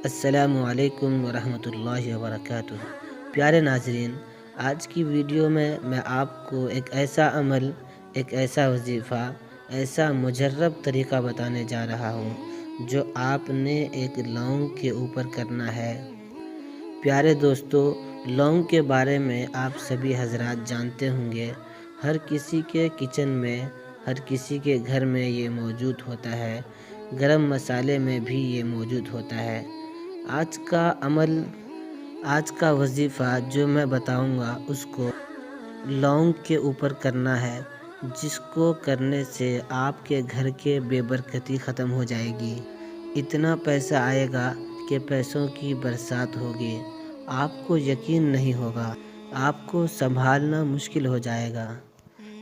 السلام علیکم ورحمۃ اللہ وبرکاتہ۔ پیارے ناظرین، آج کی ویڈیو میں آپ کو ایک ایسا عمل، ایک ایسا وظیفہ، ایسا مجرب طریقہ بتانے جا رہا ہوں جو آپ نے ایک لونگ کے اوپر کرنا ہے۔ پیارے دوستو، لونگ کے بارے میں آپ سبھی حضرات جانتے ہوں گے۔ ہر کسی کے کچن میں، ہر کسی کے گھر میں یہ موجود ہوتا ہے۔ گرم مسالے میں بھی یہ موجود ہوتا ہے۔ آج کا عمل، آج کا وظیفہ جو میں بتاؤں گا اس کو لونگ کے اوپر کرنا ہے، جس کو کرنے سے آپ کے گھر کے بے برکتی ختم ہو جائے گی۔ اتنا پیسہ آئے گا کہ پیسوں کی برسات ہوگی۔ آپ کو یقین نہیں ہوگا، آپ کو سنبھالنا مشکل ہو جائے گا۔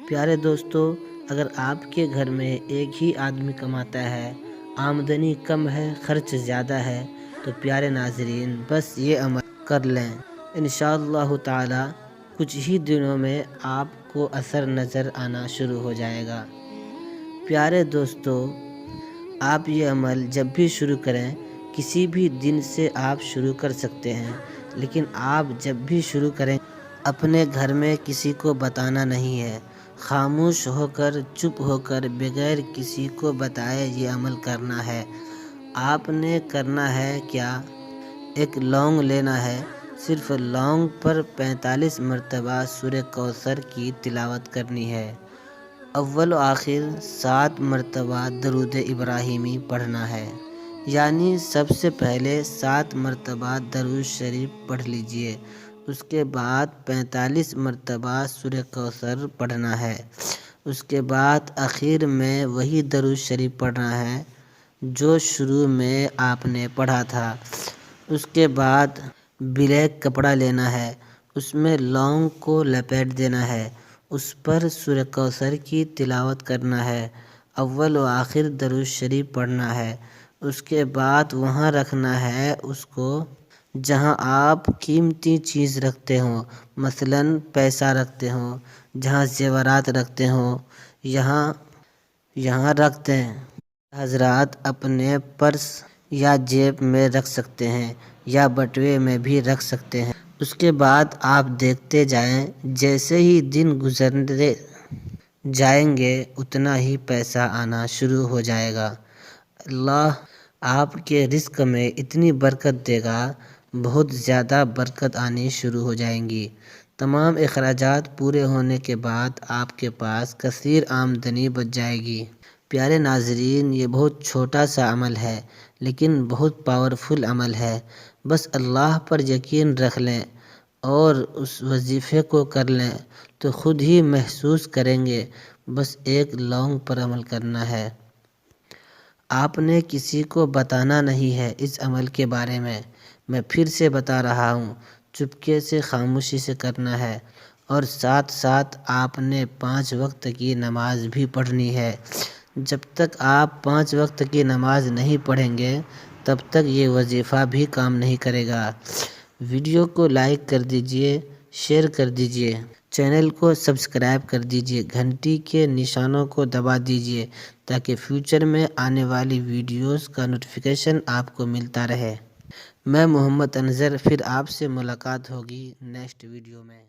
پیارے دوستو، اگر آپ کے گھر میں ایک ہی آدمی کماتا ہے، آمدنی کم ہے، خرچ زیادہ ہے، تو پیارے ناظرین بس یہ عمل کر لیں۔ انشاءاللہ تعالی کچھ ہی دنوں میں آپ کو اثر نظر آنا شروع ہو جائے گا۔ پیارے دوستو، آپ یہ عمل جب بھی شروع کریں، کسی بھی دن سے آپ شروع کر سکتے ہیں، لیکن آپ جب بھی شروع کریں اپنے گھر میں کسی کو بتانا نہیں ہے۔ خاموش ہو کر، چپ ہو کر، بغیر کسی کو بتائے یہ عمل کرنا ہے۔ آپ نے کرنا ہے کیا؟ ایک لونگ لینا ہے۔ صرف لونگ پر 45 مرتبہ سورہ کوثر کی تلاوت کرنی ہے۔ اول و آخر 7 مرتبہ درود ابراہیمی پڑھنا ہے۔ یعنی سب سے پہلے 7 مرتبہ درود شریف پڑھ لیجئے، اس کے بعد 45 مرتبہ سورہ کوثر پڑھنا ہے۔ اس کے بعد آخر میں وہی درود شریف پڑھنا ہے جو شروع میں آپ نے پڑھا تھا۔ اس کے بعد بلیک کپڑا لینا ہے، اس میں لونگ کو لپیٹ دینا ہے، اس پر سورہ کوثر کی تلاوت کرنا ہے، اول و آخر درود شریف پڑھنا ہے۔ اس کے بعد وہاں رکھنا ہے اس کو جہاں آپ قیمتی چیز رکھتے ہوں، مثلاً پیسہ رکھتے ہوں، جہاں زیورات رکھتے ہوں، یہاں رکھ دیں۔ حضرات اپنے پرس یا جیب میں رکھ سکتے ہیں یا بٹوے میں بھی رکھ سکتے ہیں۔ اس کے بعد آپ دیکھتے جائیں، جیسے ہی دن گزرتے جائیں گے اتنا ہی پیسہ آنا شروع ہو جائے گا۔ اللہ آپ کے رزق میں اتنی برکت دے گا، بہت زیادہ برکت آنی شروع ہو جائیں گی۔ تمام اخراجات پورے ہونے کے بعد آپ کے پاس کثیر آمدنی بچ جائے گی۔ پیارے ناظرین، یہ بہت چھوٹا سا عمل ہے لیکن بہت پاورفل عمل ہے۔ بس اللہ پر یقین رکھ لیں اور اس وظیفے کو کر لیں تو خود ہی محسوس کریں گے۔ بس ایک لونگ پر عمل کرنا ہے۔ آپ نے کسی کو بتانا نہیں ہے اس عمل کے بارے میں پھر سے بتا رہا ہوں، چپکے سے، خاموشی سے کرنا ہے، اور ساتھ ساتھ آپ نے 5 وقت کی نماز بھی پڑھنی ہے۔ جب تک آپ 5 وقت کی نماز نہیں پڑھیں گے تب تک یہ وظیفہ بھی کام نہیں کرے گا۔ ویڈیو کو لائک کر دیجئے، شیئر کر دیجئے، چینل کو سبسکرائب کر دیجئے، گھنٹی کے نشانوں کو دبا دیجئے تاکہ فیوچر میں آنے والی ویڈیوز کا نوٹیفیکیشن آپ کو ملتا رہے۔ میں محمد انظر، پھر آپ سے ملاقات ہوگی نیکسٹ ویڈیو میں۔